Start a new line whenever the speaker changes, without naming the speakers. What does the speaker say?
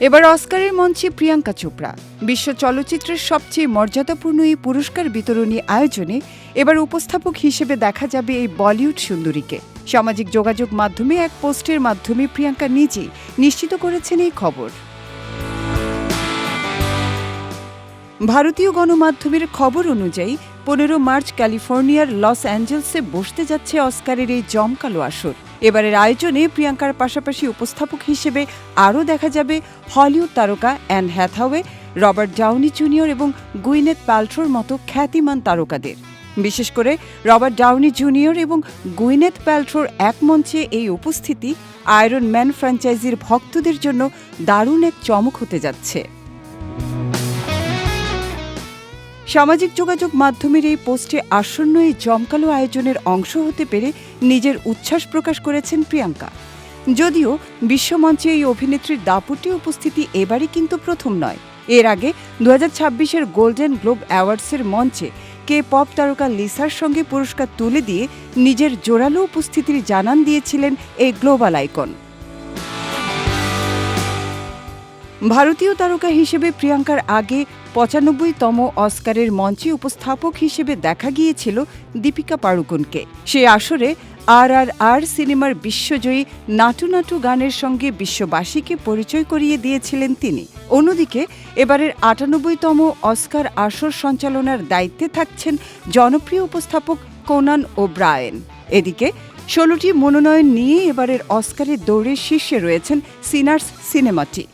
এবার অস্কারের মঞ্চে প্রিয়াঙ্কা চোপড়া। বিশ্ব চলচ্চিত্রের সবচেয়ে মর্যাদাপূর্ণ এই পুরস্কার বিতরণী আয়োজনে এবার উপস্থাপক হিসেবে দেখা যাবে এই বলিউড সুন্দরীকে। সামাজিক যোগাযোগ মাধ্যমে এক পোস্টের মাধ্যমে প্রিয়াঙ্কা নিজেই নিশ্চিত করেছেন এই খবর। ভারতীয় গণমাধ্যমের খবর অনুযায়ী 15 মার্চ ক্যালিফোর্নিয়ার লস অ্যাঞ্জেলসে বসতে যাচ্ছে অস্কারের এই জমকালো আসর। এবারের আয়োজনে প্রিয়াঙ্কার পাশাপাশি উপস্থাপক হিসেবে আরও দেখা যাবে হলিউড তারকা Anne Hathaway, Robert Downey Junior এবং গুইনেথ প্যালট্রোর মতো খ্যাতিমান তারকাদের। বিশেষ করে রবার্ট ডাউনি জুনিয়র এবং গুইনেথ প্যালট্রোর এক মঞ্চে এই উপস্থিতি আয়রন ম্যান ফ্র্যাঞ্চাইজির ভক্তদের জন্য দারুণ এক চমক হতে যাচ্ছে। সামাজিক যোগাযোগ মাধ্যমের এই পোস্টে আসন্ন এই জমকালো আয়োজনের অংশ হতে পেরে নিজের উচ্ছ্বাস প্রকাশ করেছেন প্রিয়াঙ্কা। যদিও বিশ্বমঞ্চে এই অভিনেত্রীর দাপুটে উপস্থিতি এবারই কিন্তু প্রথম নয়। এর আগে 2026-এর গোল্ডেন গ্লোব অ্যাওয়ার্ডসের মঞ্চে কে পপ তারকা লিসার সঙ্গে পুরস্কার তুলে দিয়ে নিজের জোরালো উপস্থিতির জানান দিয়েছিলেন এই গ্লোবাল আইকন। ভারতীয় তারকা হিসেবে প্রিয়াঙ্কার আগে 95তম অস্কারের মঞ্চে উপস্থাপক হিসেবে দেখা গিয়েছিল দীপিকা পাড়ুকোনকে। সেই আসরে RRR সিনেমার বিশ্বজয়ী নাটু নাটু গানের সঙ্গে বিশ্ববাসীকে পরিচয় করিয়ে দিয়েছিলেন তিনি। অন্যদিকে এবারের 98তম অস্কার আসর সঞ্চালনার দায়িত্বে থাকছেন জনপ্রিয় উপস্থাপক কোনান ওব্রায়েন। এদিকে 16টি মনোনয়ন নিয়ে এবারের অস্কারের দৌড়ে শীর্ষে রয়েছেন সিনার্স সিনেমাটি।